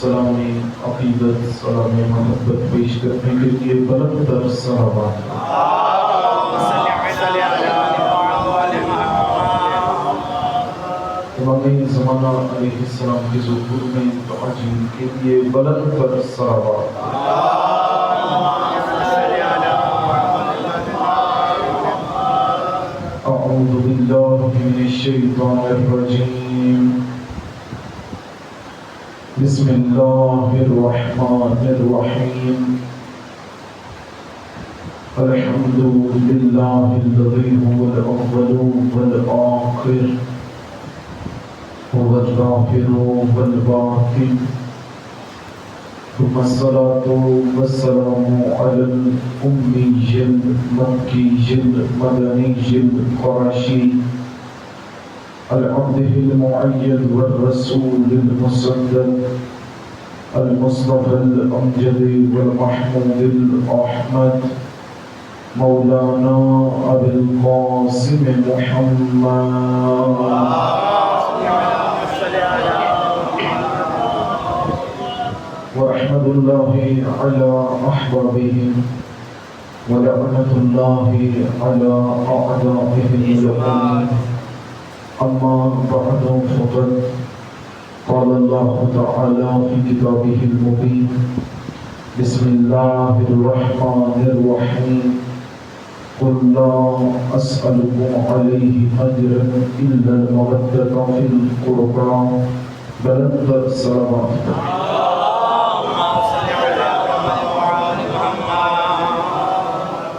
سلام عقیدت، سلام محبت پیش کرنے کے لیے بلند تر صلوات۔ امام زمانہ علیہ السلام کے ظہور میں تعجیل کے لیے بلند تر صلوات۔ اعوذ باللہ من الشیطان الرجیم، بسم اللہ الرحمن الرحیم، الحمد للہ الذی هو الاول والآخر هو الظاہر والباطن، ثم الصلاة والسلام على الأمي المكي المدني القرشي العبد المؤيد والرسول المصدق المصطفى الأمجد والمحمود الأحمد مولانا أبي القاسم محمد ورحمة الله على أحبابهم ولعنة الله على أعدائهم الأمين، أما بعد فقد قال الله تعالى في كتابه المبين، بسم الله الرحمن الرحيم، قل لا أسألكم عليه أجرا إلا المودة في القربى، بلند الصلوات۔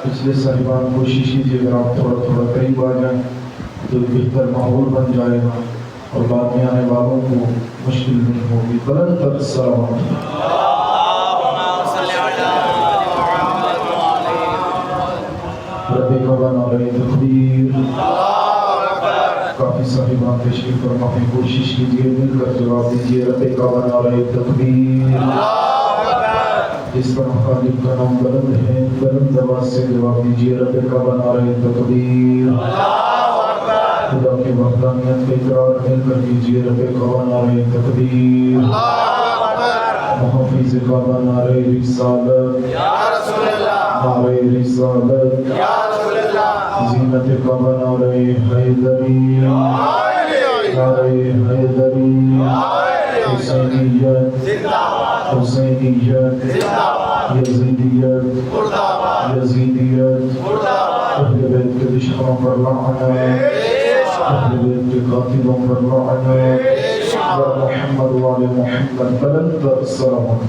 پچھلے صاحبان کوشش کیجیے اگر آپ تھوڑا تھوڑا قریب آ جائیں تو بہتر ماحول بن جائے گا اور بعد میں آنے والوں کو مشکل نہیں ہوگی۔ بلند تر صلوات۔ رب کا نعرہ تکبیر۔ کافی صاحبان تشریف فرما ہیں، کوشش کیجیے مل کر جواب دیجیے رب کا نعرہ تکبیر۔ جس طرح خالق کا نام بلند ہے، بلند آواز سے جواب دیجیے رب کا نعرہ تکبیر۔ خدا کی وحدانیت کا اقرار مل کر کیجیے رب کا نعرہ تکبیر۔ محافظ کا نعرہ رسالت، نعرہ رسالت، زینت کا نعرہ حیدری، نعرہ حیدری، حسینیت، حسینیت، یزیدیت، یزیدیت، اہل بیت کے دشمنوں پر لعنت، اہل بیت کے قاتلوں پر لعنت، یا محمد وآل محمد، بلند تر صلوات۔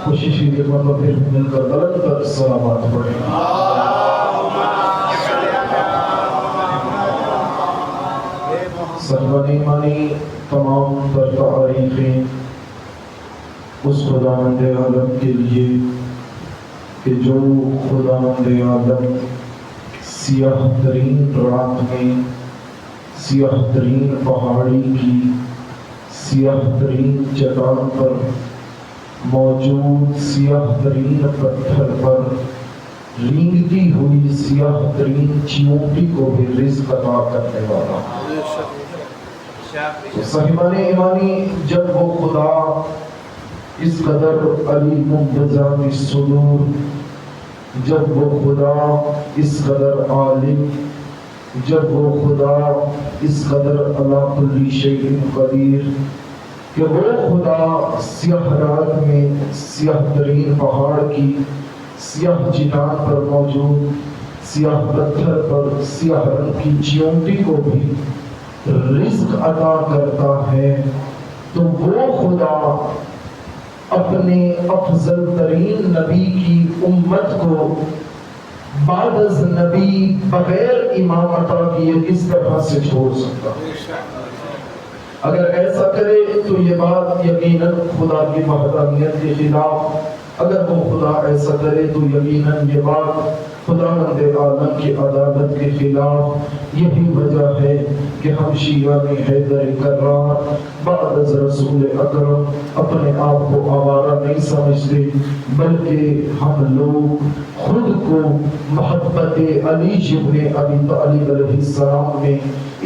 کوشش کیجیے مرتبہ پھر مل کر بلند تر صلوات پڑھیں۔ صاحبان ایمانی، تمام تر تعریفیں اس خداوند عالم کے لیے کہ جو خداوند عالم سیاہ ترین رات میں سیاہ ترین پہاڑی کی سیاہ ترین چٹان پر موجود سیاہ ترین پتھر پر رینگتی ہوئی سیاہ ترین چیونٹی کو بھی رزق عطا کرنے والا۔ صاحبان ایمانی، جب وہ خدا اس قدر علیم بذات الصدور، جب وہ خدا اس قدر عالم، جب وہ خدا اس قدر علی کل شیء قدیر کہ وہ خدا سیاہ رات میں سیاہ ترین پہاڑ کی سیاہ چٹان پر موجود سیاہ پتھر پر سیاہ رنگ کی چیونٹی کو بھی رزق عطا کرتا ہے، تو وہ خدا اپنے افضل ترین نبی کی امت کو بعد از نبی بغیر امام عطا کیے کس طرح سے چھوڑ سکتا؟ اگر ایسا کرے تو یہ بات یقیناً خدا کی وحدانیت کے خلاف، اگر وہ خدا ایسا کرے تو یقیناً یہ بات خداوند عالم کی عدالت کے خلاف، یہی وجہ ہے کہ ہم شیعہ حیدر کرار بعد از رسول اکرم اپنے آپ کو آوارہ نہیں سمجھتے، بلکہ ہم لوگ خود کو محبت علی ابن ابی طالب علیہ السلام میں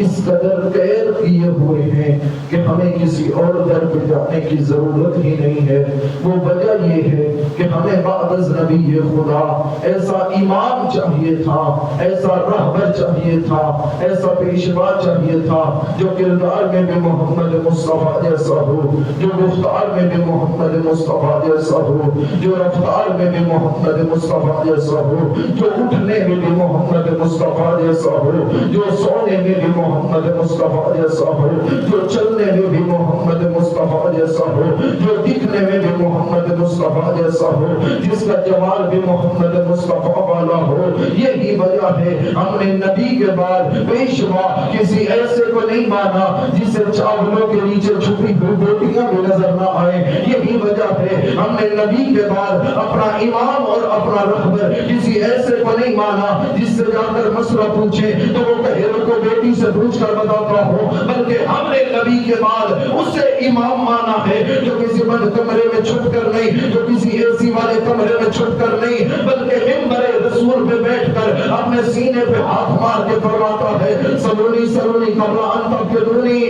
اس قدر قید کیے ہوئے ہیں کہ ہمیں کسی اور در پہ جانے کی ضرورت ہی نہیں ہے۔ وہ وجہ یہ ہے کہ ہمیں بعد از نبی خدا ایسا امام چاہیے تھا، ایسا رہبر چاہیے تھا، ایسا پیشوا چاہیے تھا جو کردار میں بھی محمد مصطفیٰ جیسا ہو، جو گفتار میں بھی محمد مصطفیٰ جیسا ہو، جو رفتار میں بھی محمد مصطفیٰ جیسا ہو، جو اٹھنے میں بھی محمد مصطفیٰ جیسا ہو، جو سونے میں بھی محمد مصطفیٰ جیسا ہو، جو چلنے میں بھی محمد مصطفیٰ جیسا ہو، جو دکھنے میں بھی محمد مصطفیٰ جیسا ہو، جس کا جمال بھی محمد مصطفیٰ والا ہو۔ یہی وجہ ہے ہم نے نبی کے بعد پیشوا کسی ایسے کو نہیں مانا جسے چاولوں کے نیچے چھپی ہوئی بوٹیاں بھی نظر نہ آئے۔ یہی وجہ ہے ہم نے نبی کے بعد اپنا امام اور اپنا رہبر کسی ایسے کو نہیں مانا جس سے جا کر مسئلہ پوچھے تو وہ کہے رکو بیٹی سے پوچھ کر بتاتا ہوں، بلکہ ہم نے نبی کے بعد اسے امام مانا ہے جو کسی بند کمرے میں چھپ کر نہیں، جو کسی اے سی والے کمرے میں چھپ کر نہیں، بلکہ ممبر رسول پہ بیٹھ کر اپنے سینے پہ ہاتھ مار کے فرماتا ہے سلونی سلونی قبل ان تبتلونی۔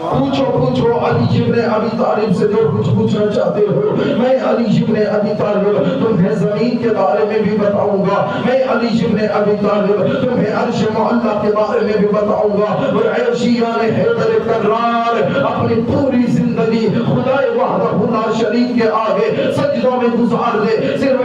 پوچھو پوچھو علی ابن ابی طالب سے جو کچھ پوچھنا چاہتے ہو، میں علی ابن ابی طالب تمہیں زمین کے بارے میں بھی بتاؤں گا، میں علی ابن ابی طالب تمہیں عرش معلیٰ کے بارے میں بھی بتاؤں گا۔ اور اے شیعہ حیدر کرار اپنی پوری زندگی خدا وحدہ لا شریک کے آگے سجدوں میں گزار دے، صرف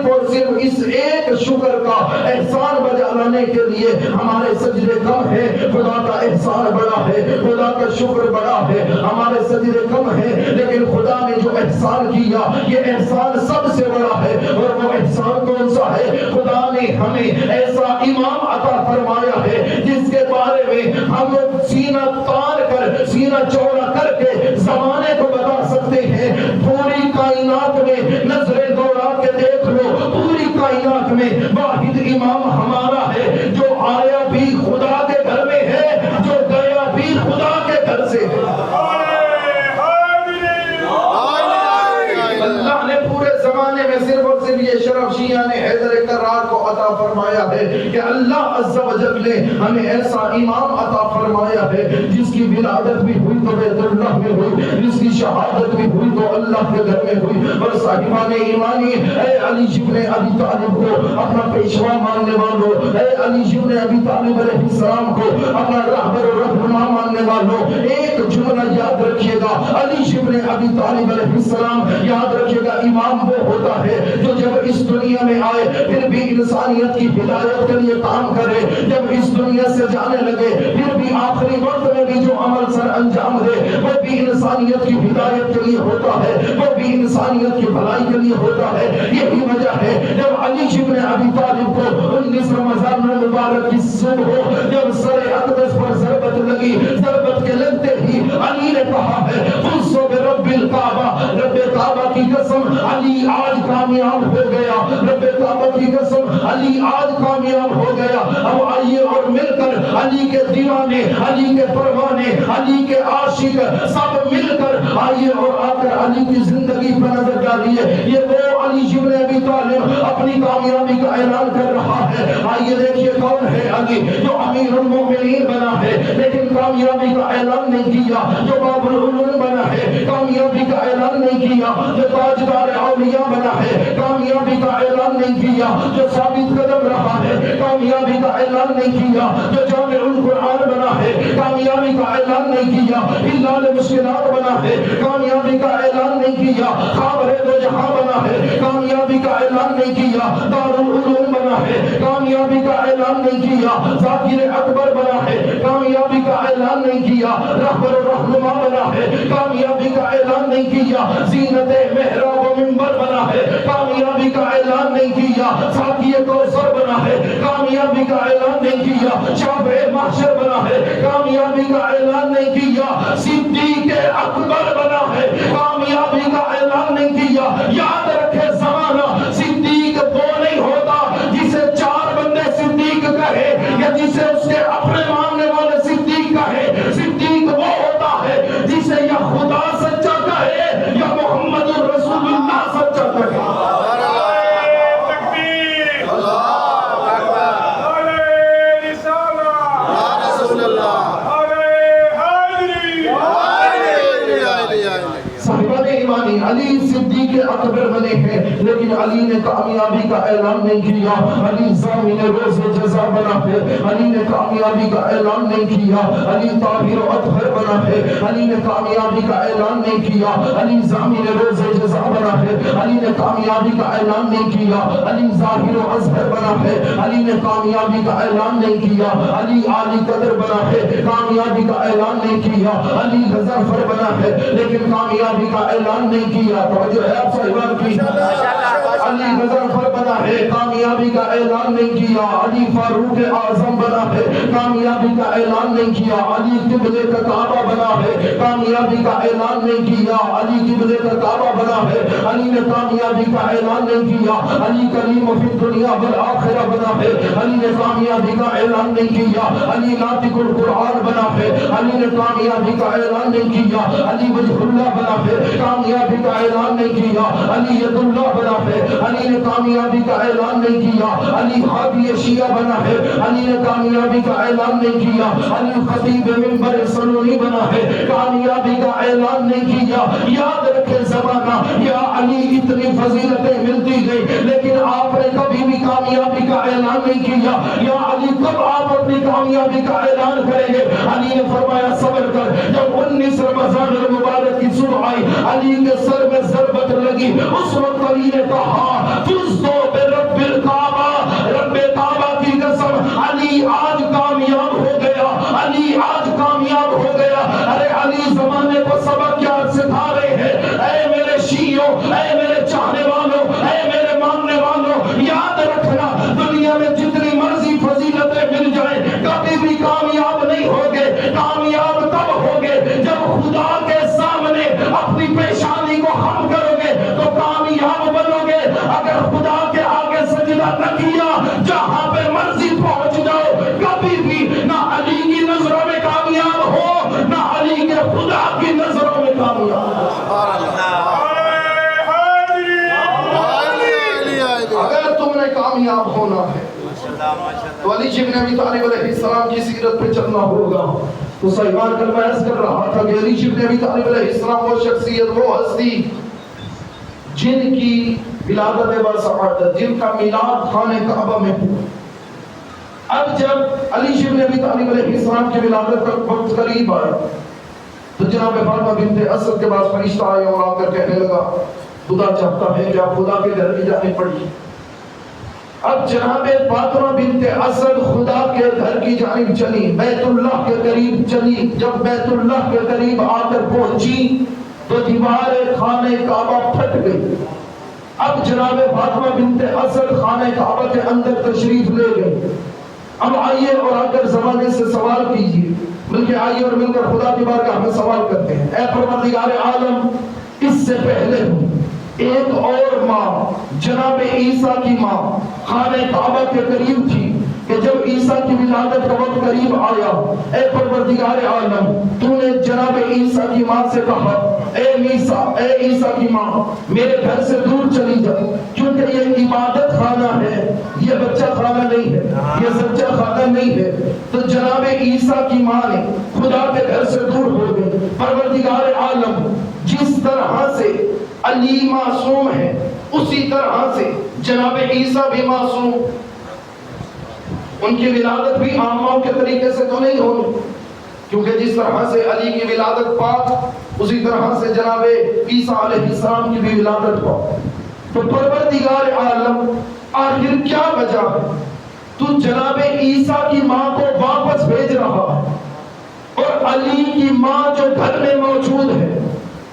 اور صرف اس ایک شکر کا احسان بجا لانے کے لیے۔ ہمارے سجدے کم ہیں، خدا کا احسان بڑا ہے، خدا کا شکر بڑا ہے۔ ہمارے سجدے کم ہیں لیکن خدا نے جو احسان کیا یہ احسان سب سے بڑا ہے، اور وہ احسان کون سا ہے؟ خدا نے ہمیں ایسا امام عطا فرمایا ہے جس کے بارے میں ہم سینہ تان کر سینہ چوڑا کر کے زمانے کو بتا سکتے ہیں۔ پوری کائنات میں نظریں دوڑا کے دیکھ لو، پوری کائنات میں واحد امام ہمارا ہے جو آیا بھی خدا کے گھر میں ہے، جو گیا بھی خدا کے گھر سے ہے۔ اللہ نے پورے زمانے میں صرف اور صرف یہ شرف شیعہ نے حیدر کرار کو عطا فرمایا ہے کہ اللہ عز و جل نے ہمیں ایسا امام عطا فرمایا ہے جس کی ولادت بھی ہوئی تو بیت اللہ میں ہوئی، جس کی شہادت بھی ہوئی تو اللہ کے گھر میں ہوئی۔ اور صاحبان ایمانی، اے علی ابن ابی طالب کو اپنا پیشوا ماننے والوں، اے علی ابن ابی طالب علیہ السلام کو اپنا رہبر و رہنما ماننے والوں، ایک جملہ یاد رکھیے گا، علی ابن ابی طالب علیہ السلام یاد رکھیے گا، امام وہ ہوتا ہے جو جب اس دنیا میں آئے پھر بھی انسانیت کی ہدایت کے لیے کام کرے، جب اس دنیا سے جانے لگے پھر بھی آخری وقت میں بھی جو عمل سر انجام دے وہ بھی انسانیت کی ہدایت کے لیے ہوتا ہے، وہ بھی انسانیت کی بھلائی کے لیے ہوتا ہے۔ یہی وجہ ہے جب علی ابن ابی طالب کو 19 رمضان المبارک کی صبح جب سر اقدس پر ضربت لگی، ضربت کے لگتے ہی علی نے کہا ہے خصو برب الکعبہ، رب کعبہ کی قسم علی آج کامیاب ہو گیا، رب کعبہ کی قسم علی آج کامیاب ہو گیا۔ اب آئیے اور مل کر علی کے دیوانے، علی کے پروانے، علی کے عاشق سب مل کر آئیے اور آ کر علی کی زندگی پر نظر ڈالیے۔ یہ وہ علی ابن ابی طالب اپنی کامیابی کا اعلان کر رہا ہے۔ آئیے دیکھیے کون ہے علی جو امیر المومنین بنا ہے لیکن کامیابی کا اعلان نہیں کیا، جو باب العلوم بنا ہے کامیابی کا اعلان نہیں کیا، جو تاجدار اولیاء بنا ہے کامیابی کا اعلان نہیں کیا، جو ثابت قدم رہا ہے کامیابی کا اعلان نہیں کیا، جو جامع القرآن بنا ہے کامیابی کا اعلان نہیں کیا، حلال مشکلات بنا ہے کامیابی کا اعلان نہیں کیا، خابر دو جہاں بنا ہے کامیابی کا اعلان نہیں کیا، دارالعلوم بنا ہے کامیابی کا اعلان نہیں کیا، ذاکر اکبر بنا ہے کامیابی کا اعلان نہیں کیا، رہبر و رہنما بنا ہے کامیابی کا اعلان نہیں کیا، زینت محراب و منبر بنا ہے کامیابی کا اعلان نہیں کیا، ساتھی کوثر بنا ہے کامیابی کا اعلان نہیں کیا، شافع محشر بنا ہے کامیابی کا اعلان نہیں کیا، صدیق اکبر بنا ہے کامیابی کا اعلان نہیں کیا۔ یاد رکھے زمانہ صدیق وہ نہیں ہوتا جسے چار بندے صدیق کہے یا جسے علی نے کامیابی کا اعلان نہیں کیا، علی ضامن روز جزا بنا ہے، علی نے کامیابی کا اعلان نہیں کیا، علی طاہر و اطہر بنا ہے، علی نے کامیابی کا اعلان نہیں کیا، علی ضامن روز جزا بنا ہے، علی نے کامیابی کا اعلان نہیں کیا، علی ظاہر و اظہر بنا ہے، علی نے کامیابی کا اعلان نہیں کیا، علی عالی قدر بنا ہے، کامیابی کا اعلان نہیں کیا، علی غضنفر بنا ہے لیکن کامیابی کا اعلان نہیں کیا۔ توجہ ہے آپ صاحبان کی؟ علی غضنفر بنا ہے، کامیابی کا اعلان نہیں کیا، علی فاروق اعظم بنا ہے، کامیابی کا اعلان نہیں کیا، علی قبلے کا کعبہ بنا ہے، کامیابی کا اعلان نہیں کیا، علی قبلے کا کعبہ بنا ہے، علی نے کامیابی کا اعلان نہیں کیا، علی کریم فی الدنیا والآخرہ بنا ہے، علی نے کامیابی کا اعلان نہیں کیا، علی ناطق القرآن بنا ہے، علی نے کامیابی کا اعلان نہیں کیا، علی وجہ اللہ بنا ہے، کامیابی کا اعلان نہیں کیا، علی ید اللہ بنا ہے، علی نے کامیابی کا اعلان نہیں کیا، علی ہادی شیعہ بنا ہے، علی نے کامیابی کا اعلان نہیں کیا، علی خطیب منبر سنونی بنا ہے، کامیابی کا اعلان نہیں کیا۔ یاد رکھے زمانہ یا علی اتنی فضیلتیں ملتی گئی لیکن آپ نے کبھی بھی کامیابی کا اعلان نہیں کیا۔ یا علی کب آپ اپنی کامیابی کا اعلان کریں گے؟ علی نے فرمایا صبر کر۔ جب 19 رمضان المبارک کی صبح آئی، علی کے سر میں ضربت لگی، اس وقت علی نے کہا فزتو برب الکعبہ، رب کعبہ کی قسم علی آج کامیاب ہو گیا، علی آج کامیاب ہو گیا۔ ارے علی زمانے کو سبق کیا سکھا رہے ہیں؟ اے میرے شیعوں، اے میرے چاہنے والوں، اے میرے ماننے والوں، یاد رکھنا دنیا میں جتنی مرضی فضیلتیں مل جائیں کبھی بھی کامیاب نہیں ہوگے۔ کامیاب تب ہوگے جب خدا کے سامنے اپنی پیشانی کو خم کرو گے تو کامیاب بنو گے۔ اگر خدا کے آگے سجدہ نہ کیا، جہاں پہ مرضی پہنچ جاؤ، کبھی بھی نہ علی کی نظروں میں کامیاب ہو نہ علی کے خدا کی نظروں میں کامیاب ہو۔ اگر تم نے کامیاب ہونا ہے تو علی ابن ابی طالب علیہ السلام کی سیرت پہ چلنا ہوگا۔ تو صاحبان کل میں عرض کر رہا تھا کہ علی ابن ابی طالب علیہ السلام وہ شخصیت، وہ ہستی جن کی ولادت بسعادت، جن کا میلاد خانہ کعبہ میں ہوا۔ اب جب علی ابن ابی طالب علیہ السلام کی ولادت کا وقت قریب آیا تو جناب فاطمہ بنت اسد کے پاس فرشتہ آیا اور آ کر کہنے لگا خدا چاہتا ہے کہ آپ خدا کے گھر کی جانب پڑھیے۔ اب جناب فاطمہ بنت اسد خدا کے گھر کی جانب چلی، بیت اللہ کے قریب چلی۔ جب بیت اللہ کے قریب آ کر پہنچی تو دیوار خانہ کعبہ پھٹ گئی۔ اب جناب فاطمہ بنت اسد خانہ کعبہ کے اندر تشریف لے گئی۔ اب آئیے اور آ کر زمانے سے سوال کیجیے، بلکہ آئیے اور مل کر خدا کی بارگاہ میں سوال کرتے ہیں۔ اے پروردگار عالم، اس سے پہلے ایک اور ماں جناب عیسیٰ کی ماں خانہ کعبہ کے قریب تھی کہ جب عیسیٰ کی ولادت کا وقت قریب آیا، اے پروردگار عالم، تو نے جناب عیسیٰ کی ماں سے کہا اے عیسیٰ کی ماں میرے گھر سے دور چلی جا، کیونکہ یہ عبادت خانہ ہے، یہ بچہ خانہ نہیں ہے، یہ سچا خانہ نہیں ہے۔ تو جناب عیسیٰ کی ماں نے خدا کے گھر سے دور ہو گئی۔ پروردگار عالم، جس طرح سے علی معصوم ہے اسی طرح سے جناب عیسیٰ بھی معصوم، ان کی ولادت بھی عاموں کے طریقے سے تو نہیں ہونی، کیونکہ جس طرح سے علی کی ولادت پاک اسی طرح سے جناب عیسیٰ علیہ السلام کی بھی ولادت پاک۔ تو پروردگار عالم، آخر کیا وجہ ہے تو جناب عیسیٰ کی ماں کو واپس بھیج رہا ہے اور علی کی ماں جو گھر میں موجود ہے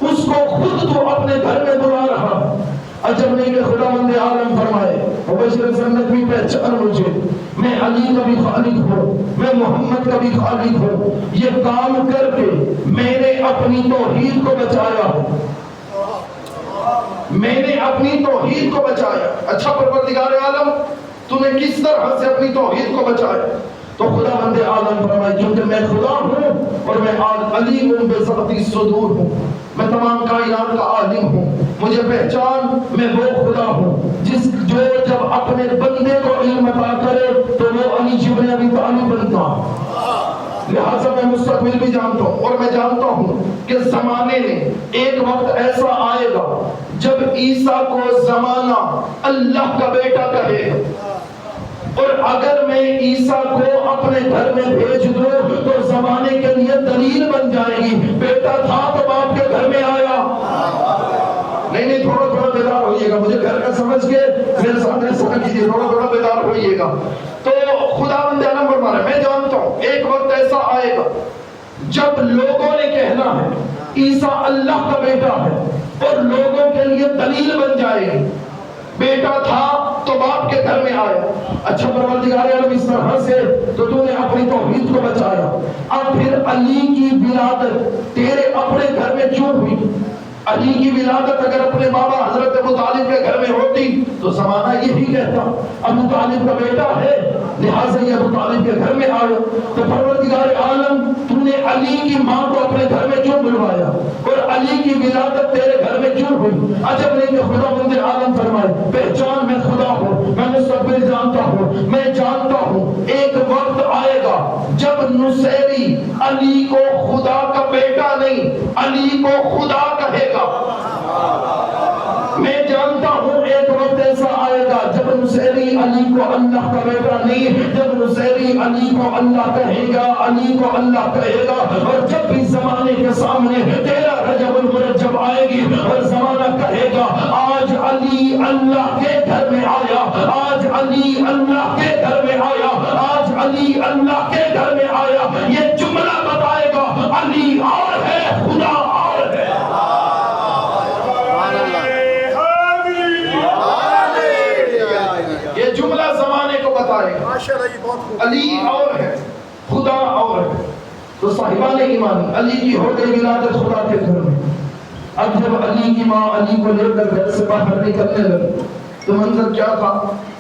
اس کو خود تو اپنے گھر میں بلا رہا ہے؟ عجب نہیں کہ خداوند عالم فرمائے مبشر جنت بھی پہچان مجھے، میں علی کا بھی خالق ہوں، میں محمد کا بھی خالق ہوں، یہ کام کر کے میں نے اپنی توحید کو بچایا، میں نے اپنی توحید کو بچایا۔ اچھا پروردگار عالم، تو نے کس طرح سے اپنی توحید کو بچایا؟ تو خداوند عالم فرمائے کیونکہ میں خدا ہوں اور میں علیم بذات الصدور ہوں، میں تمام کائنات کا عالم ہوں، مجھے پہچان، میں وہ خدا ہوں جو جب اپنے بندے کو علم عطا کرے تو وہ علی ابن ابی طالب بنتا۔ لہٰذا میں مستقبل بھی جانتا ہوں، اور میں جانتا ہوں کہ زمانے میں ایک وقت ایسا آئے گا جب عیسیٰ کو زمانہ اللہ کا بیٹا کہے گا، اور اگر میں عیسیٰ کو اپنے گھر میں بھیج دوں تو زمانے کے لیے دلیل بن جائے گی، بیٹا تھا تو باپ کے گھر میں آیا۔ نہیں تھوڑا تھوڑا بیدار ہوئیے گا، مجھے گھر کا سمجھ کے میرے ساتھ ایسا کیجیے، تھوڑا تھوڑا بیدار ہوئیے گا۔ تو خداوند عالم فرما رہا ہے، میں جانتا ہوں ایک وقت ایسا آئے گا جب لوگوں نے کہنا ہے عیسیٰ اللہ کا بیٹا ہے، اور لوگوں کے لیے دلیل بن جائے گی، بیٹا تھا تو باپ کے گھر میں آیا۔ اچھا پروردگار عالم، اس طرح سے تو نے اپنی توحید کو بچایا، اب پھر علی کی ولادت تیرے اپنے گھر میں کیوں ہوئی؟ علی کی ولادت اگر اپنے بابا حضرت ابو طالب کے گھر میں ہوتی تو زمانہ یہی کہتا ابو طالب کا بیٹا ہے، لہٰذا یہ ابو طالب کے گھر میں آیا۔ تو پروردگار عالم، تو نے علی کی ماں کو اپنے گھر میں کیوں بلوایا، اور علی کی ولادت تیرے گھر میں کیوں ہوئی؟ عجب نہیں کہ خداوند عالم فرمائے، پہچان میں خدا ہوں، میں مستقبل جانتا ہوں، میں جانتا ہوں ایک وقت آئے گا جب نصیری علی کو خدا کا بیٹا نہیں، علی کو خدا کہے گا۔ میں جانتا ہوں ایک وقت ایسا آئے گا جب نصیری علی کو اللہ کا بیٹا نہیں، جب نصیری علی کو اللہ کہے گا، علی کو اللہ کہے گا۔ اور جب بھی زمانے کے سامنے تیرا رجب المرجب آئے گی اور زمانہ کہے گا آج علی اللہ کے گھر میں آیا، آج علی اللہ کے گھر میں آیا، آج علی اللہ کے گھر میں آیا، یہ جملہ بتائے گا علی اور ہے، خدا اور ہے۔ یہ جملہ زمانے کو بتائے گا علی اور ہے، خدا اور ہے۔ تو صاحبان ایمان، علی کی ہو گئی ولادت خدا کے گھر میں۔ اب جب علی کی ماں علی کو لے کر گھر سے باہر نکلنے لگی تو منظر کیا تھا؟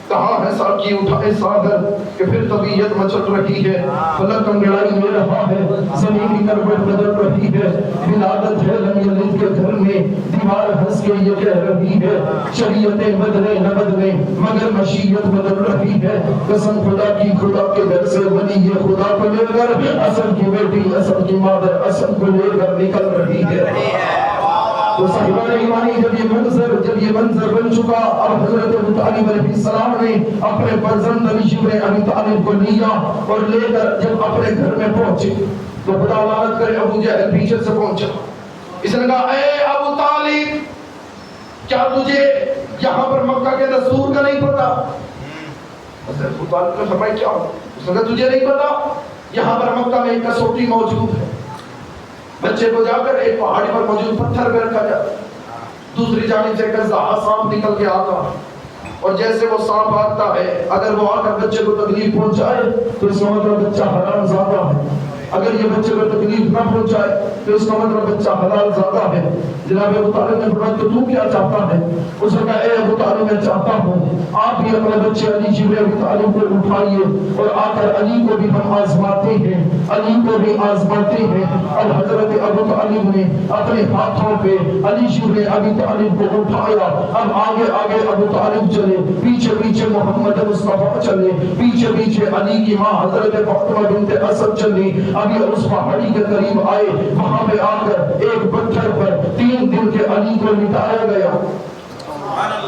کہاں ہے ساقی اٹھائے ساغر کہ پھر طبیعت مچل رہی ہے، فلک انگڑائی لے رہا ہے، زمین کی کروٹ بدل رہی ہے، ولادت ہے لم یلد کے گھر میں، دیوار ہنس کے یہ کہہ رہی ہے شریعتیں بدلے نہ بدلے مگر مشیت بدل رہی ہے۔ قسم خدا کی، خدا کے گھر سے ولی یہ خدا کو لے کر اسد کی بیٹی، اسد کی مادر اسد کو لے کر نکل رہی ہے۔ تو صاحبان ایمانی، جب یہ منظر بن چکا، اب حضرت ابو طالب علیہ السلام نے اپنے فرزند علی شبر ابی طالب کو لیا اور لے کر جب اپنے گھر میں پہنچے تو خدا لعنت کرے ابو جہل پیچھے سے پہنچا۔ اس نے کہا اے ابو طالب، کیا تجھے یہاں پر مکہ کے دستور کا نہیں پتا؟ حضرت ابو طالب نے فرمایا کیا؟ اس نے کہا تجھے نہیں پتا یہاں پر مکہ میں ایک کسوٹی موجود ہے، بچے کو جا کر ایک پہاڑی پر موجود پتھر پہ رکھا جاتا، دوسری جانب سے ایک ازدہا سانپ نکل کے آتا، اور جیسے وہ سانپ آتا ہے اگر وہ آ کر بچے کو تکلیف پہنچائے تو اس کا مطلب بچہ حرام زادہ ہے، اگر یہ بچے کو تکلیف نہ پہنچائے تو اس کا مطلب بچہ حلال زادہ ہے۔ جناب ابو طالب نے فرمایا تو کیا چاہتا ہے؟ اس نے کہا اے ابو طالب، میں چاہتا ہوں آپ بھی اپنے بچے علی شبر ابی طالب کو اٹھائیے اور آ کر علی کو بھی ہم آزماتے ہیں، علی کو بھی آزماتے ہیں۔ اور حضرت ابو طالب نے اپنے ہاتھوں پہ علی شبر ابی طالب کو اٹھایا۔ اب آگے آگے ابو طالب چلے، پیچھے پیچھے محمد مصطفیٰ چلے، پیچھے پیچھے علی کی ماں حضرت فاطمہ بنت اسد چلی۔ اب یہ اس پہاڑی کے قریب آئے، وہاں پہ آ کر ایک پتھر پر 3 دن کے علی کو لٹایا گیا۔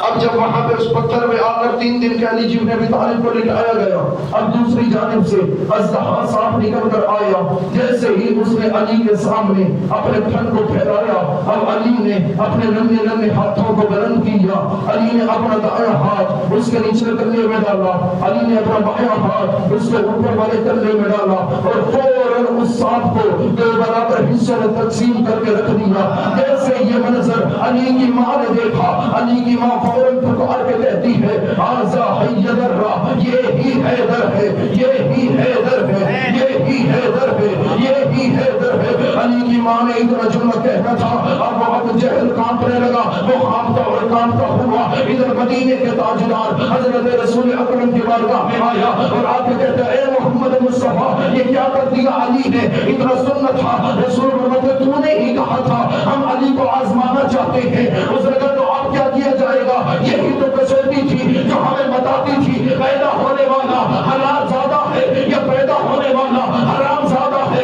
اب جب وہاں پہ اس پتھر پہ آ کر 3 دن کے علی جی ابی طالب کو لٹایا گیا، اب دوسری جانب سے اژدہا سانپ نکل کر آیا، جیسے ہی اس نے علی کے سامنے اپنے تھن کو پھیلایا، اب علی نے اپنے ننھے ننھے ہاتھوں کو بلند کیا، علی نے اپنا دایاں ہاتھ اس کے نیچے کندھے میں ڈالا، علی نے اپنا بایاں ہاتھ اس کے اوپر والے کندھے میں ڈالا، اور فوراً اس سانپ کو 2 برابر حصوں میں تقسیم کر کے رکھ دیا۔ جیسے یہ منظر علی کی ماں نے دیکھا، علی کی ماں فوراً پکار کے کہتی ہے آزا حیدر را، یہی حیدر ہے، یہی حیدر ہے، یہی حیدر ہے، یہی حیدر ہے۔ علی کی ماں نے اتنا جملہ کہنا تھا، اب وہ ابو جہل کانپنے لگا، وہ کانپتا اور کانپتا ہوا ادھر مدینے کے تاجدار حضرت رسول اکرم کی بارگاہ میں آیا اور آ کے کہتا اے محمد مصطفیٰ، یہ کیا کر دیا علی نے؟ اتنا سننا تھا، رسول محمد تو نے ہی کہا تھا ہم علی کو آزمانا چاہتے ہیں۔ اس نے کہا تو اب کیا کیا جائے گا؟ یہی تو کسوٹی تھی جو ہمیں بتاتی تھی پیدا ہونے والا حلال زادہ ہے یا پیدا ہونے والا حرام زادہ ہے۔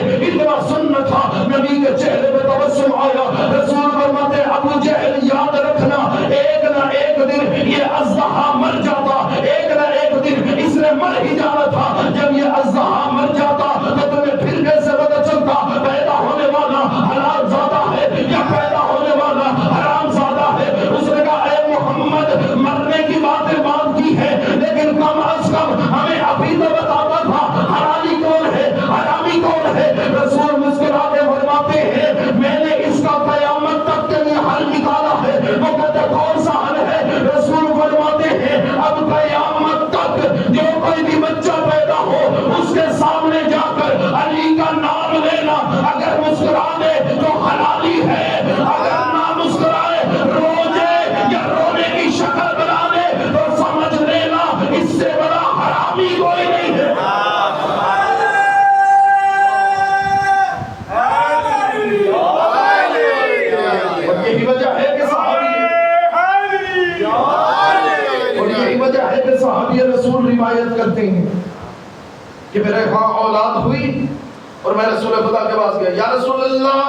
ہاں اولاد ہوئی اور میں رسول خدا کے پاس گیا، یا رسول اللہ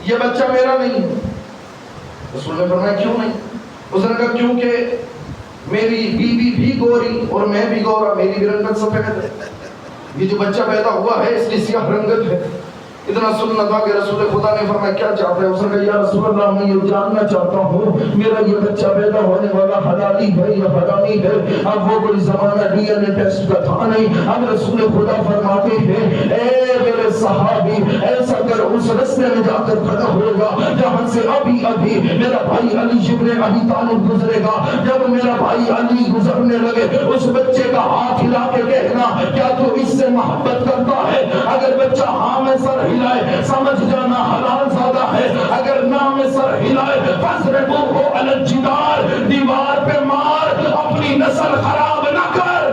یہ بچہ میرا نہیں ہے۔ رسول نے فرمایا کیوں نہیں؟ اس نے کہا کیونکہ میری بیوی بھی گوری اور میں بھی گورا، میری بھی رنگت سفید ہے، یہ جو بچہ پیدا ہوا ہے اس کی سیاہ رنگت ہے۔ اتنا سننا تھا کہ رسول خدا نے فرمایا کیا چاہتے ہیں؟ اس نے کہا یا رسول اللہ میں یہ جاننا چاہتا ہوں میرا یہ بچہ پیدا ہونے والا حلالی ہے یا حرامی ہے؟ اب وہ کوئی زمانہ ڈی این اے ٹیسٹ کا تھا نہیں۔ اب رسول خدا فرماتے ہیں اے میرے صحابی ایسا کر اس رستے میں جا کر کھڑا ہوگا جہاں سے ابھی میرا بھائی علی ابن ابی طالب گزرے گا۔ جب میرا بھائی علی گزرنے لگے اس بچے کا ہاتھ ہلا کے کہنا کیا تو اس سے محبت کرتا ہے؟ اگر بچہ ہاں میں سر ہلائے سمجھ جانا حلال زادہ ہے، اگر نہ میں سر ہلائے فَاسْرِبُوهُ عَلَى الْجِدَارِ، دیوار پہ مار، اپنی نسل خراب نہ کر۔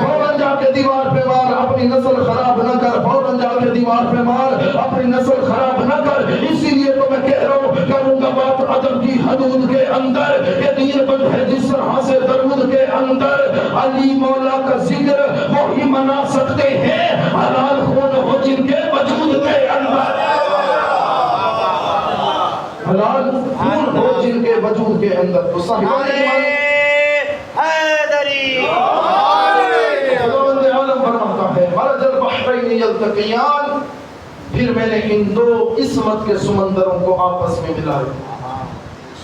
فوراً جا کے دیوار پہ مار، اپنی نسل خراب نہ کر، فوراً جا کے دیوار پہ مار، اپنی نسل خراب نہ کر۔ اسی لیے تو میں کہہ رہا ہوں کروں گا بات ادب کی حدود کے اندر کہ دین بند ہے جس طرح سے درود کے اندر علی مولا کا ذکر وہی منا سکتے ہیں حلال خون ہو جن کے وجود کے اندر، حلال خون ہو جن کے وجود کے اندر۔ تو صاحبان ایمان خداوند عالم فرماتا ہے مرج البحرین یلتقیان، پھر میں نے ان دو عصمت کے سمندروں کو آپس میں ملایا۔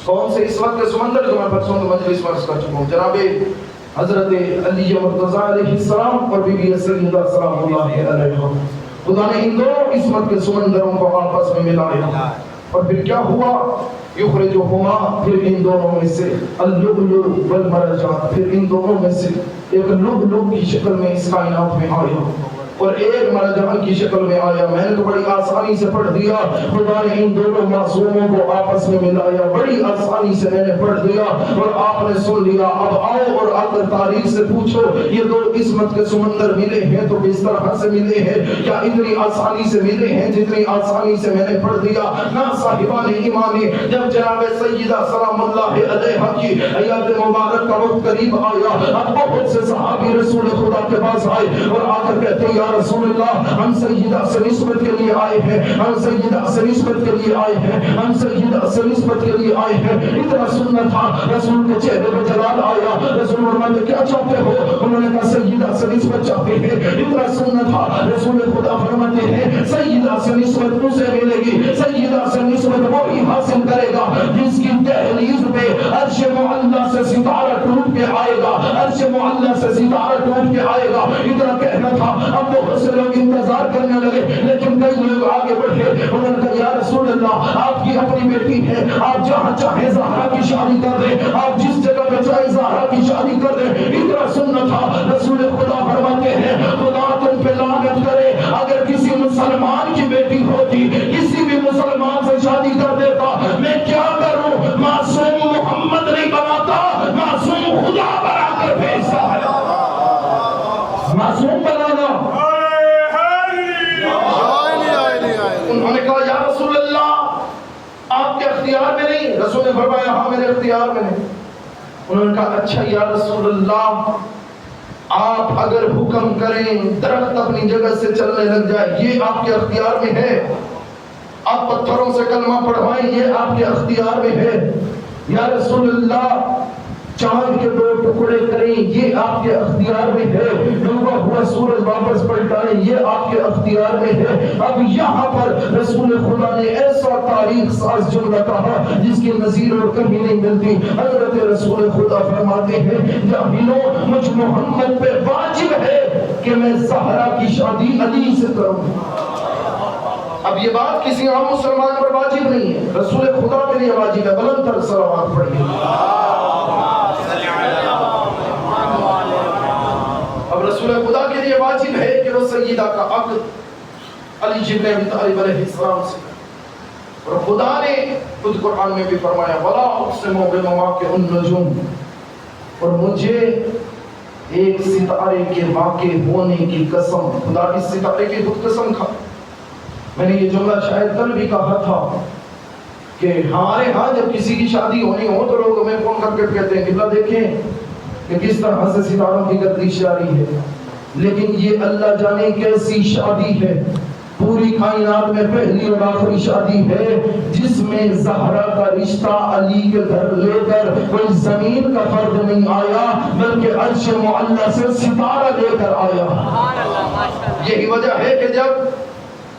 کون سے عصمت کے سمندر؟ جو میں پرسوں کے مجلس میں عرض کر چکا ہوں، جناب حضرت علی مرتضیٰ علیہ السلام اور بی بی سیدہ سلام اللہ علیہ۔ خدا نے ان دو عصمت کے سمندروں کو آپس میں ملایا اور پھر کیا ہوا؟ یخرجہما، پھر ان دونوں میں سے اللؤلؤ والمرجان، پھر ان دونوں میں سے ایک لؤلؤ کی شکل میں اس کائنات میں آیا اور ایک مرجان کی شکل میں آیا۔ میں نے تو بڑی آسانی سے پڑھ دیا، خدا نے ان دونوں معصوموں کو آپس میں ملایا، بڑی آسانی سے میں نے پڑھ دیا اور آپ نے سن لیا۔ اب آؤ اور آ کر تاریخ سے پوچھو یہ دو عصمت کے سمندر ملے ہیں تو کس طرح سے ملے ہیں؟ کیا اتنی آسانی سے ملے ہیں جتنی آسانی سے میں نے پڑھ دیا؟ نہ صاحبان ایمان، جب جناب سیدہ سلام اللہ علیہا کی حیات مبارک کا وقت قریب آیا، اب بہت سے صحابی رسول خدا کے پاس آئے اور آ کر کہتے ہیں یا رسول اللہ ہم سیدہ سے نسبت کے لیے آئے ہیں، ہم سیدہ سے نسبت کے لیے آئے ہیں، ہم سیدہ سے نسبت کے لیے آئے ہیں۔ اتنا سننا تھا، رسول کے چہرے پہ جلال آیا، رسول فرماتے کیا چاہتے ہو؟ انہوں نے کہا سیدہ سے نسبت چاہتے ہیں۔ اتنا سننا تھا، رسول خدا فرماتے ہیں سیدہ سے نسبت اسے ملے گی، سیدہ سے نسبت وہی حاصل کرے گا جس کی دہلیز پہ عرش معلی سے ستارہ ٹوٹ کے آئے گا، عرش معلی سے ستارہ ٹوٹ کے آئے گا۔ اتنا کہنا تھا۔ اب بہت سے لوگ انتظار کرنے لگے لیکن کئی لوگ آگے بڑھے، انہوں نے کہا یا رسول اللہ آپ کی اپنی بیٹی ہے، آپ جہاں چاہیں زہرا کی شادی کر دیں، آپ جس جگہ پہ چاہیں زہرا کی شادی کر دیں۔ اتنا سننا تھا، رسول خدا فرماتے ہیں خدا تم پہ لعنت کرے اگر کسی مسلمان کی بیٹی ہوتی کسی بھی مسلمان سے شادی کر دیتا، میں کیا کروں؟ معصوم محمد نہیں بناتا، معصوم خدا بنا کر بھیجتا ہے۔ معصوم بنانا۔ انہوں نے کہا یا رسول اللہ آپ کے اختیار میں نہیں؟ رسول نے فرمایا ہاں میرے اختیار میں نہیں۔ انہوں نے کہا اچھا یا رسول اللہ آپ اگر حکم کریں درخت اپنی جگہ سے چلنے لگ جائے یہ آپ کے اختیار میں ہے، آپ پتھروں سے کلمہ پڑھوائیں یہ آپ کے اختیار میں ہے، یا رسول اللہ چاند کے دو ٹکڑے کریں یہ آپ کے اختیار میں ہے، ڈوبا ہوا سورج واپس پلٹائیں یہ آپ کے اختیار میں ہے۔ اب یہاں پر رسول خدا نے ایسا تاریخ ساز جملہ کہا جس کی نظیر اور کبھی نہیں ملتی۔ حضرت رسول خدا فرماتے ہیں جاہلوں مجھ محمد پہ واجب ہے کہ میں زہرا کی شادی علی سے کروں۔ اب یہ بات کسی عام مسلمان پر واجب نہیں ہے، رسول خدا کے لیے واجب ہے۔ بلند تر صلوات پڑھیے۔ اب رسول خدا کے لیے واجب ہے کہ وہ سیدہ کا عقد علی ابن ابی طالب علیہ السلام سے، اور خدا نے خود قرآن میں بھی فرمایا وَلَا أُقْسِمُ بِمَوَاقِعِ النُّجُومِ، اور مجھے ایک ستارے کے واقع ہونے کی قسم، خدا اس ستارے کی خود قسم کھا۔ میں نے یہ جملہ شاید کل بھی کہا تھا کہ ہمارے ہاں جب کسی کی شادی ہونی ہو تو لوگ ہمیں فون کر کے کہتے ہیں قبلہ دیکھیں کہ کس طرح سے ستاروں کی گردش جاری ہے، لیکن یہ اللہ جانے کیسی شادی ہے، پوری کائنات میں پہلی اور آخری شادی ہے جس میں زہرا کا رشتہ علی کے گھر لے کر کوئی زمین کا فرد نہیں آیا بلکہ عرش معلی سے ستارہ لے کر آیا۔ یہی وجہ ہے کہ جب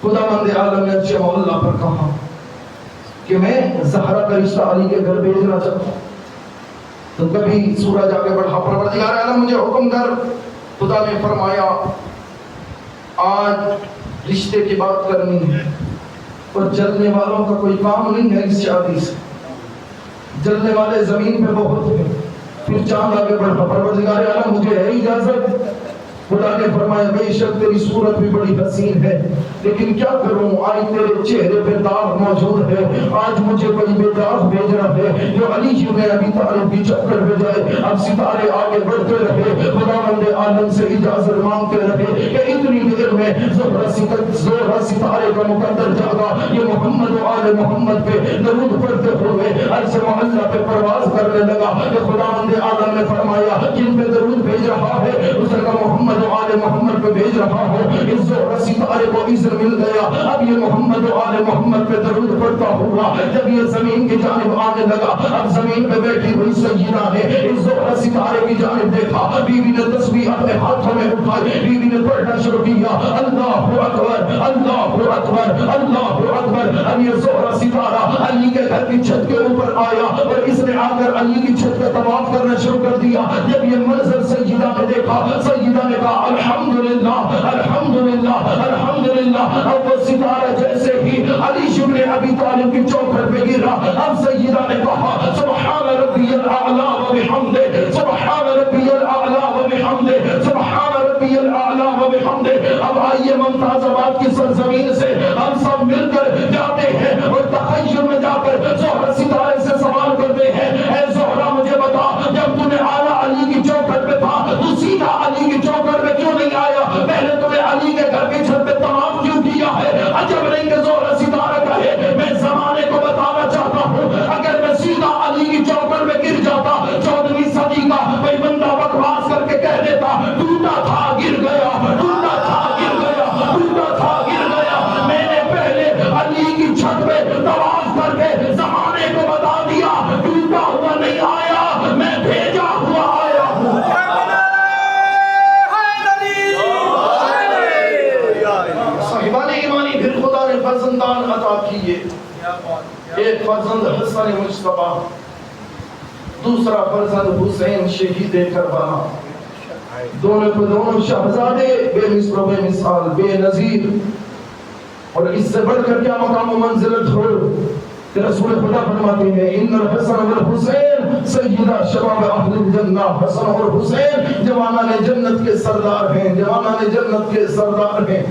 خداوند عالم نے عرش معلی پر کہا کہ میں زہرا کا رشتہ علی کے گھر بھیجنا چاہتا ہوں، تو کبھی سورج آگے بڑھا، پروردگار عالم مجھے حکم کر۔ خدا نے فرمایا آج رشتے کی بات کرنی ہے، اور جلنے والوں کا کوئی کام نہیں ہے اس شادی سے، جلنے والے زمین پہ بہت ہیں۔ پھر چاند آگے بڑھا، پروردگار عالم مجھے ہے اجازت؟ خدا نے فرمایا بے شک تیری صورت بھی بڑی حسین ہے، لیکن کیا کروں آج تیرے چہرے پہ داغ موجود ہے، آج مجھے کوئی بے داغ بھیجنا ہے جو علی بن ابی طالب کی چکر پہ جائے۔ اب ستارے آگے بڑھتے رہے، خداوند عالم سے اجازت مانگتے رہے کہ اتنی دیر میں زہرہ ستارے کا مقدر جاگا، یہ محمد و آل محمد پہ درود پڑھتے ہوئے عرش معلی پہ پرواز کرنے لگا۔ کہ خداوند عالم نے فرمایا جن پہ درود بھیج رہا ہے اس کا محمد و آل محمد پہ بھیج رہا ہوں۔ اس زہرہ ستارے کو عزر مل گیا، اب یہ محمد و آل محمد پہ درود پڑھتا ہوا جب یہ زمین کی جانب آنے لگا، اب زمین پہ بیٹھی ہوئی سیدہ نے اس زہرہ ستارے کی جانب دیکھا، بیوی نے تسبیح اپنے ہاتھوں میں اٹھائی، بیوی نے پڑھنا شروع کیا اللہ اکبر اللہ اکبر اللہ اکبر۔ اب یہ زہرہ ستارہ علی کے گھر کی چھت کے اوپر آیا اور اس نے آ کر علی کی چھت کا طواف کرنا شروع کر دیا۔ جب یہ منظر سیدہ نے دیکھا، سیدہ نے کہا الحمدللہ الحمدللہ الحمدللہ۔ اب وہ ستارہ جیسے ہی علی بن ابی طالب کی چوکھٹ پہ گرا، اب سیدہ نے کہا سبحان ربی الاعلی و بحمدہ سبحان ربی الاعلی و بحمدہ سبحان ربی الاعلی و بحمدہ۔ اب آئیے ممتاز آباد کی سرزمین سے ہم سب مل کر جاتے ہیں اور تخیل میں جا کر زہرہ ستارے سے سوال کرتے ہیں، اے زہرہ مجھے بتا جب تو نے اعلیٰ علی کی چوکھٹ پہ تھا تو سیدھا علی کی چوکھٹ پہ کیوں نہیں آیا؟ پہلے تم نے علی کے گھر کی چھت پہ طواف کیوں کیا ہے؟ عجب نہیں کہ زہرہ ستارہ کہے میں زمانے کو بتانا چاہتا ہوں اگر میں سیدھا علی کی چوکھٹ پہ گر جاتا 14ویں صدی کا کوئی بندہ بکواس کر کے کہہ دیتا ٹوٹا تھا گر گیا ٹوٹا تھا گر گیا ٹوٹا تھا گر گیا۔ میں نے پہلے علی کی چھت پہ طواف کر کے زمانے کو بتا دیا ٹوٹا ہوا نہیں آیا، میں بھیجا ہوا آیا ہوں۔ صاحبان ایمانی پھر خدا نے فرزندان عطا کیے، ایک فرزند حسن مجتبیٰ، دوسرا فرزند حسین شہید کربلا، دونوں کو دونوں شہزادے بے مثل و بے مثال بے نظیر، اور اس سے بڑھ کر کیا مقام و منزلت ہو کہ رسول خدا فرماتے ہیں ان الحسن والحسین سیدہ شباب اہل الجنہ۔ حسن اور حسین جوانان جنت کے سردار ہیں، جوانان جنت کے سردار ہیں۔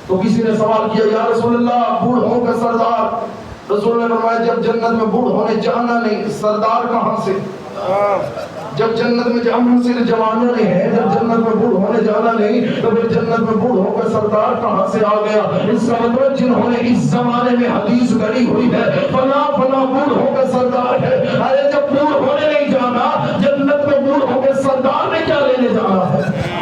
تو کسی نے سوال کیا یا رسول اللہ بوڑھوں کا سردار؟ رسول نے فرمایا جب جنت میں بوڑھ ہونے جانا نہیں سردار کہاں سے؟ جب جنت میں جہاں صرف جوانوں نے ہیں، جب جنت میں بوڑھ ہونے جانا نہیں تو پھر جنت میں بوڑھوں کا سردار کہاں سے آ گیا؟ اس کا مطلب جنہوں نے اس زمانے میں حدیث گڑی ہوئی ہے فلاں فلاں بوڑھوں کا سردار ہے۔ ارے جب بوڑھ ہونے نہیں جانا جنت میں بوڑھوں کے سردار نے کیا لینے جانا ہے؟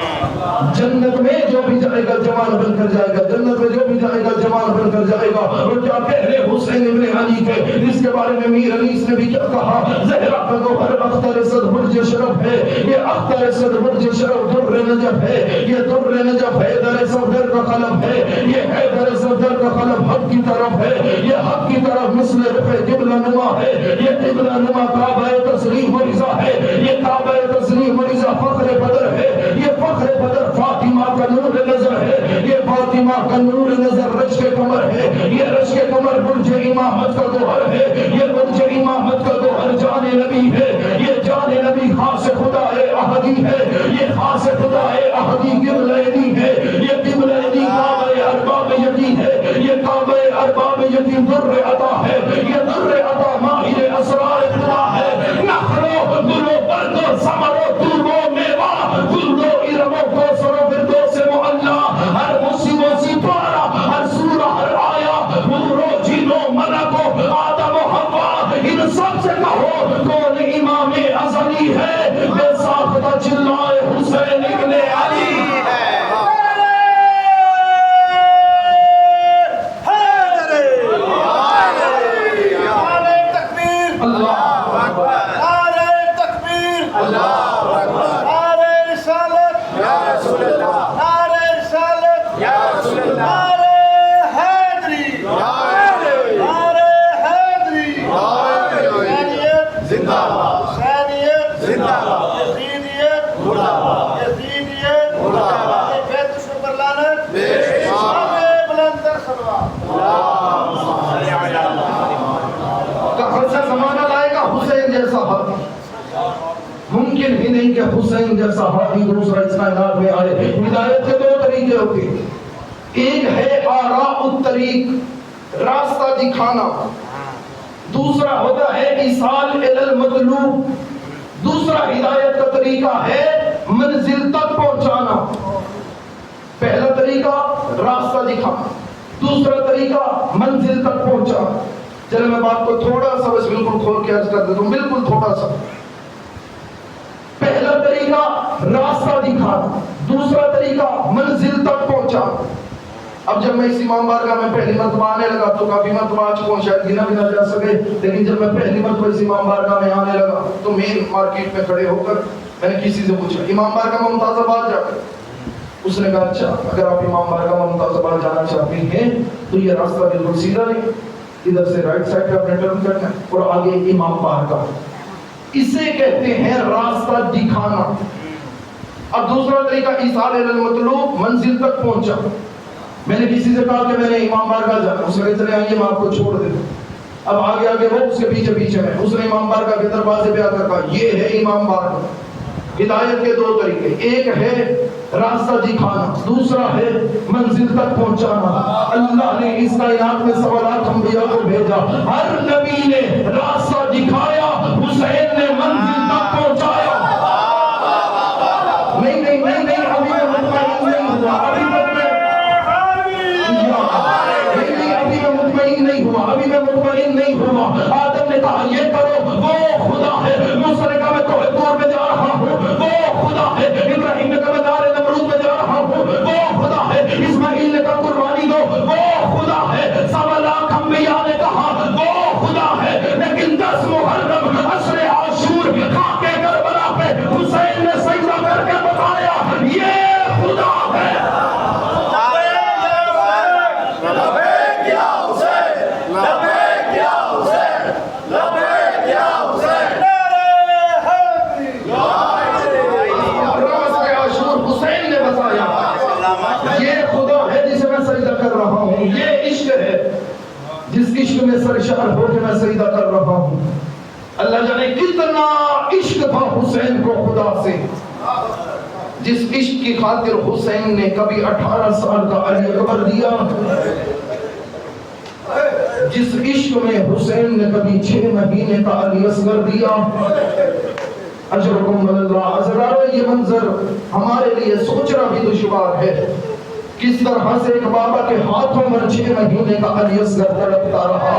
جنت میں جو بھی جائے گا جوان بن کر جائے گا، جنت میں جو بھی جائے گا جوان بن کر جائے گا۔ اور کیا کہہ رہے حسین ابن علی کے، جس کے بارے میں میر انیس نے بھی کیا کہا زہرا کا گوہر اختر صد برج شرف ہے، یہ اختر صد برج شرف در نجف ہے، یہ در نجف حیدر صفدر کا قلم ہے، یہ حیدر صفدر کا قلم حق کی طرف ہے، یہ حق کی طرف مثل رخ قبلہ نما ہے، یہ قبلہ نما کعبہ تسلیم و رضا ہے، یہ کعبہ تسلیم و رضا فخر بدر ہے، یہ فخر بدر فاطمہ کا نور نظر ہے، یہ فاطمہ کا نور نظر رشک کمر ہے، یہ رشک کمر برج امامت کا گوہر ہے، یہ برج امامت کا گوہر جان نبی ہے، یہ جان نبی خاص خدا احدی ہے، یہ خاص خدا احدی قبلہ دی ہے، یہ قبلہ دی کعبہ ارباب یقین ہے، یہ کعبہ ارباب یقین در عطا ہے، یہ در عطا ماہر اسرار خدا ہے۔ نخلو گلو برگو ثمرو طوبو میوہ گلو ارمو کو سرو فردو سے معلا، ہر موسیقی سی پارا ہر سورہ ہر آیا مورو جنو ملکو آدم و حوا، ان سب سے کہو کون امام ازلی ہے بے ساختہ حسین ابن علی ہے۔ ممکن ہی نہیں کہ حسین جیسا ہادی دوسرا اس کائنات میں آئے۔ ہدایت کے دو طریقے ہوتے ہیں، ایک ہے آراء الطریق، راستہ دکھانا، دوسرا ہوتا ہے ایصال الی المطلوب۔ دوسرا ہدایت کا طریقہ ہے منزل تک پہنچانا۔ پہلا طریقہ راستہ دکھانا، دوسرا طریقہ منزل تک پہنچانا۔ چلے میں بات کو تھوڑا سا بس بالکل کھول کے عرض کر دیتا ہوں، بالکل تھوڑا سا۔ پہلا طریقہ راستہ دکھانا، دوسرا طریقہ منزل تک پہنچانا۔ اب جب میں اس امام بارگاہ میں پہلی مرتبہ آنے لگا تو کافی مرتبہ آ چکا ہوں، شاید گنا بھی نہ جا سکے، لیکن جب میں پہلی مرتبہ اس امام بارگاہ میں آنے لگا تو مین مارکیٹ میں کھڑے ہو کر میں نے کسی سے پوچھا امام بارگاہ میں ممتاز آباد جا کر؟ اس نے کہا اچھا اگر آپ امام بارگاہ میں ممتاز آباد جانا چاہتے ہیں تو یہ راستہ بالکل سیدھا نہیں، ادھر سے رائٹ سائڈ پہ اپنے ٹرن کرنا ہے اور آگے امام بارگاہ، اسے کہتے ہیں راستہ دکھانا۔ اب دوسرا طریقہ ایصال الی المطلوب، منزل تک پہنچا۔ میں نے کسی سے کہا کہ میں نے امام بارگاہ جانا، اس نے کہا چلے آئیے میں آپ کو چھوڑ دیتا ہوں۔ اب آگے آگے وہ اس کے پیچھے پیچھے میں، اس نے امام بارگاہ کے دروازے پہ آ کر کہا یہ ہے امام بارگاہ۔ ہدایت کے دو طریقے، ایک ہے راستہ دکھانا، دوسرا ہے منزل تک پہنچانا۔ اللہ نے اس کائنات میں سوالات انبیاء کو بھیجا، ہر نبی نے راستہ دکھایا، حسین نے منزل تک پہنچایا۔ نہیں نہیں نہیں نہیں ابھی میں مطمئن نہیں ہوا، ابھی میں مطمئن نہیں ہوا۔ آدم نے کہا یہ کرو، وہ خدا ہے۔ موسیٰ نے کہا میں کوہ طور میں جا رہا ہوں، وہ خدا ہے۔ ابراہیم نے کہا میں دار نمرود میں جا رہا ہوں، وہ خدا ہے۔ اسماعیل نے کہا قربانی دو، وہ خدا ہے۔ 1.25 لاکھ انبیاء نے کہا وہ خدا ہے، لیکن 10 محرم عشر عاشور خاک کربلا پہ حسین نے سجدہ کر کے بتایا یہ خدا ہے۔ جس عشق میں سرشار ہو کے میں سجدہ کر رہا ہوں، اللہ جانے کتنا عشق تھا حسین کو خدا سے، جس عشق کی خاطر حسین نے کبھی 18 سال کا علی اکبر دیا، جس عشق میں حسین نے کبھی 6 مہینے کا علی اصغر دیا۔ اجرکم اللہ حضرات، یہ منظر ہمارے لیے سوچنا بھی دشوار ہے، کس طرح سے ایک بابا کے ہاتھوں میں 6 مہینے کا علی اصغر تڑپتا رہا،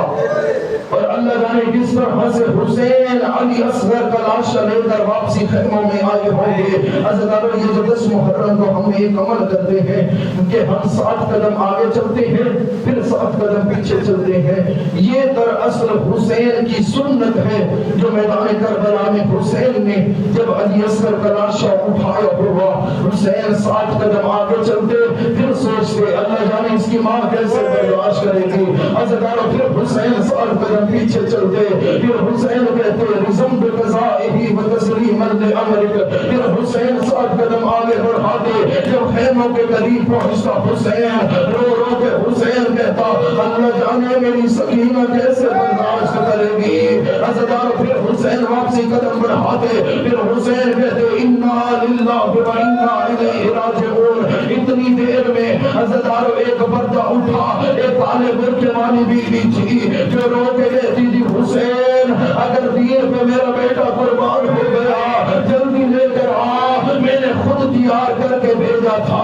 اور اللہ جانے کس طرح سے حسین علی اصغر کا لاشا لے کر واپسی خیموں میں آئے ہوں گے۔ عزیزانو یہ جو 10 محرم کو ہم ایک عمل کرتے ہیں کہ ہم 7 قدم آگے چلتے ہیں پھر 7 قدم پیچھے چلتے ہیں، یہ دراصل حسین کی سنت ہے جو میدان کربلا میں حسین نے جب علی اصغر کا لاشا اٹھایا ہوا، حسین 7 قدم آگے چلتے پھر سوچتے اللہ جانے اس کی ماں کیسے برداشت کرے گی، عزیزانو پھر حسین 7 قدم پیچھے چلتے، پھر حسین کہتے رزم بقضائہی و تسلیما لامرک، پھر حسین 7 قدم آگے بڑھاتے، جب خیموں کے قریب پہنچتا حسین رو رو کے حسین کہتا اللہ جانے میری سکینہ کیسے برداشت کرے گی، عزیزانو پھر حسین واپسی قدم بڑھاتے، پھر حسین کہتے انا للہ و انا الیہ راجعون۔ اتنی دیر میں عزیزانو ایک پردہ اٹھا، ایک کالے برقع والی بیوی تھی جو رو کے کہتی تھی حسین اگر دین پہ میرا بیٹا قربان ہو گیا جلدی لے کر آ، میں نے خود تیار کر کے بھیجا تھا،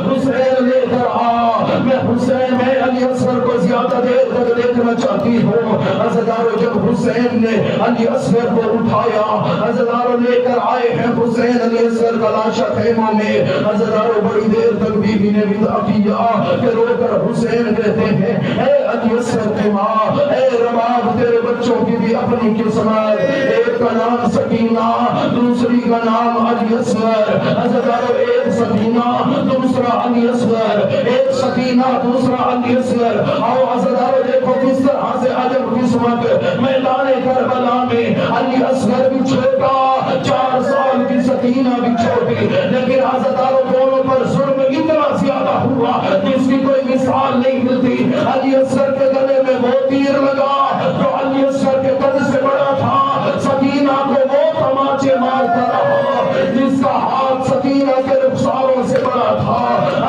حسین لے کر آ، میں حسین میں علی اصغر کو زیادہ دیر تک دیکھنا چاہتی ہوں۔ عزیزانو جب حسین نے علی اصغر کو اٹھایا، عزیزانو لے کر آئے ہیں حسین علی اصغر کا لاشا خیمہ میں، عزیزانو بڑی دیر تک بی بی نے ودا کیا کہ رو کر حسین کہتے ہیں اے علی اصغر کی ماں، اے رباب تیرے بچوں کی بھی اپنی قسمت، ایک کا نام سکینہ، دوسری کا نام علی اصغر، عزیزانو ایک سکینہ دوسرا علی اصغر، ایک سکینہ دوسرا علی اصغر۔ آؤ عزیزانو دیکھو کس طرح سے عجب قسمت، میدان کربلا میں علی اصغر بھی چھوٹا، 4 سال کی سکینہ بھی چھوٹی، لیکن عزیزانو دونوں پر ظلم اتنا زیادہ ہوا جس کی کوئی مثال نہیں ملتی۔ علی اصغر کے گلے میں وہ تیر لگا جو علی اصغر کے قد سے بڑا تھا، سکینہ کو وہ تماچے مارتا رہا جس کا ہاتھ سکینہ کے رخساروں سے بڑا تھا۔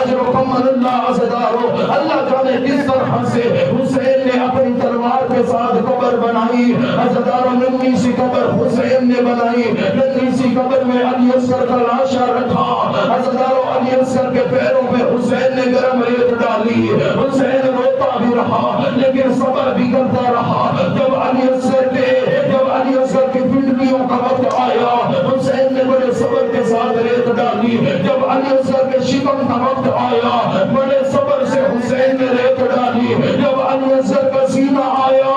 اجرکم اللہ عزیزانو، اللہ جانے کس طرح سے حسین نے اپنی تلوار کے ساتھ قبر بنائی، عزیزانو ننھی سی قبر حسین نے بنائی، ننھی سی قبر میں علی اصغر کا لاشا رکھا، عزیزانو علی اصغر کے پیروں پہ حسین نے گرم ریت ڈالی، حسین روتا بھی رہا لیکن صبر بھی کرتا رہا۔ جب علی اصغر کے پنڈلیوں کا وقت آیا، حسین نے بڑے صبر کے ساتھ ریت ڈالی، جب علی اصغر کے شکم کا وقت آیا، بڑے صبر سے حسین نے ریت ڈالی، جب علی اصغر کا سینہ آیا،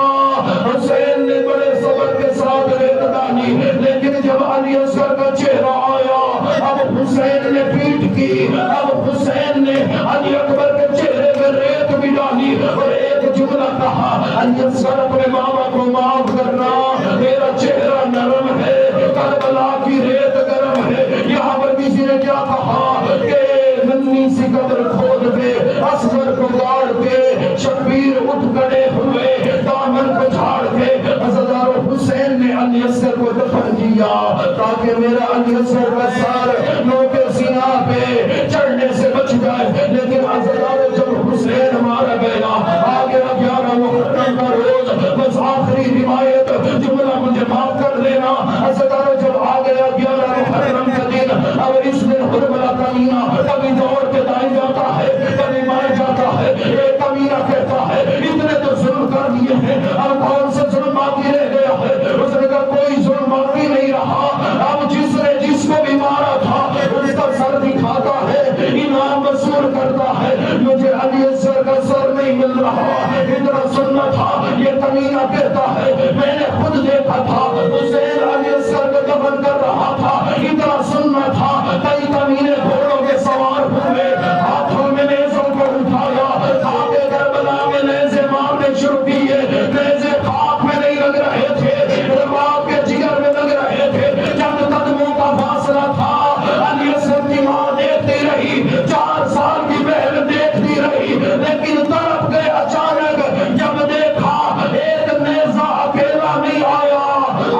حسین نے بڑے صبر کے ساتھ ریت ڈالی، لیکن جب علی اصغر کا چہرہ آیا، اب حسین نے پیٹ کی، اب حسین نے علی اکبر کے چہرے میں ریت بھی ڈالی اور ایک جملہ کہا، علی اصغر اپنے بابا کو معاف کرنا، میرا چہرہ نرم ہے، کربلا کی ریت گرم ہے۔ یہاں پر کسی نے کیا کہا کہ ننھی سی قبر کھود دے، اصغر کو گاڑ کے، شبیر اٹھ کھڑے ہوئے دامن کو جھاڑ کے، عزیزانو حسین نے علی اصغر کو دفن کیا تاکہ میرا علی اصغر کا سر نوک سینہ پہ چڑھنے سے بچ جائے۔ لیکن عزیزانو جب حسین مارا گیا، آگے 11 محرم کا روز، بس آخری روایت جملہ مجھے معاف کر دینا، عزیزانو جب آ گیا 11 محرم کا دن، اور اس دن حرملہ کمینہ کبھی دوڑ کے دائیں جاتا ہے کبھی بائیں جاتا ہے، ایک کمینہ کہتا ہے اتنے تو ظلم کر دیے ہیں، اب کون سے ظلم باقی رہ گیا ہے؟ اس نے کہا کوئی ظلم باقی نہیں رہا، اب جس نے جس کو بھی مارا تھا اس کا سر دکھاتا ہے، انعام وصول کرتا ہے، مجھے علی اصغر کا سر نہیں مل رہا، اتنا سننا تھا۔ یہ کمینہ کہتا ہے میں نے خود دیکھا تھا حسین علی اصغر کو دفن کر رہا تھا، اتنا سننا تھا۔ کئی کمینے گھوڑوں کے سوار ہوئے، ہاتھوں میں نیزوں کو اٹھایا، آگے کربلا میں نیزے مارنے شروع کیے، نیزے خاک میں نہیں لگ رہے تھے، رباب کے جگر میں لگ رہے تھے، چند قدموں کا فاصلہ تھا۔ علی اصغر کی ماں دیکھتی رہی، 4 سال کی بہن دیکھتی رہی، لیکن تڑپ گئے اچانک جب دیکھا ایک نیزہ اکیلا نہیں آیا،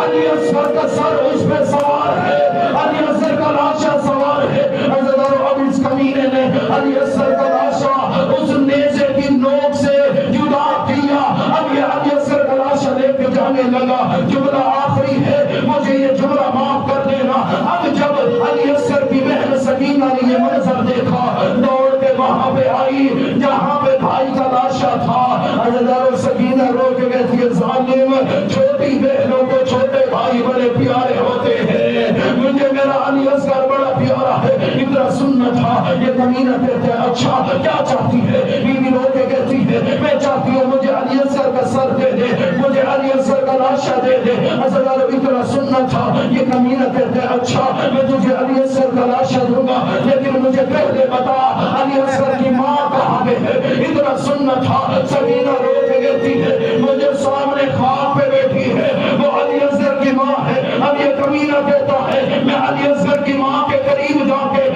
علی اصغر کا سر اس پہ سوار ہے، علی اصغر کا لاشا سوار ہے۔ عزیزانو اب اس کمینے نے علی اصغر کا لاشا اس نیزے کی نوک سے جدا کیا، اب یہ علی اصغر کا لاشا لے کے جانے لگا۔ جملہ آخری ہے، مجھے یہ جملہ معاف کر دینا، اب جب علی اصغر کی بہن سکینہ نے یہ منظر دیکھا، دوڑ کے وہاں پہ آئی جہاں پہ بھائی کا لاشا تھا۔ عزیزانو سکینہ رو کے کہتی ہے ظالم، چھوٹی بہنوں کو چھوٹے بھائی بڑے پیارے ہوتے ہیں، مجھے میرا علی اصغر بڑا پیارا ہے، اتنا سننا تھا۔ یہ کمینہ کہتے ہیں اچھا کیا چاہتی ہے؟ بیوی رو کے کہتی ہے میں چاہتی ہوں مجھے علی اصغر کا سر دے دے، مجھے علی اصغر کا لاشا دے دے۔ عزیزانو اتنا سننا تھا۔ یہ کمینہ کہتے ہیں اچھا میں تجھے علی اصغر کا لاشا دوں گا، لیکن مجھے پہلے بتا علی اصغر کی ماں کہاں پہ ہے؟ اتنا سننا تھا۔ سکینہ رو کے کہتی ہے مجھے سامنے خواب پہ بیٹھی ہے، وہ علی اصغر کی ماں ہے۔ اب یہ کمینہ کہتا ہے میں علی اصغر کی ماں کے قریب جا کے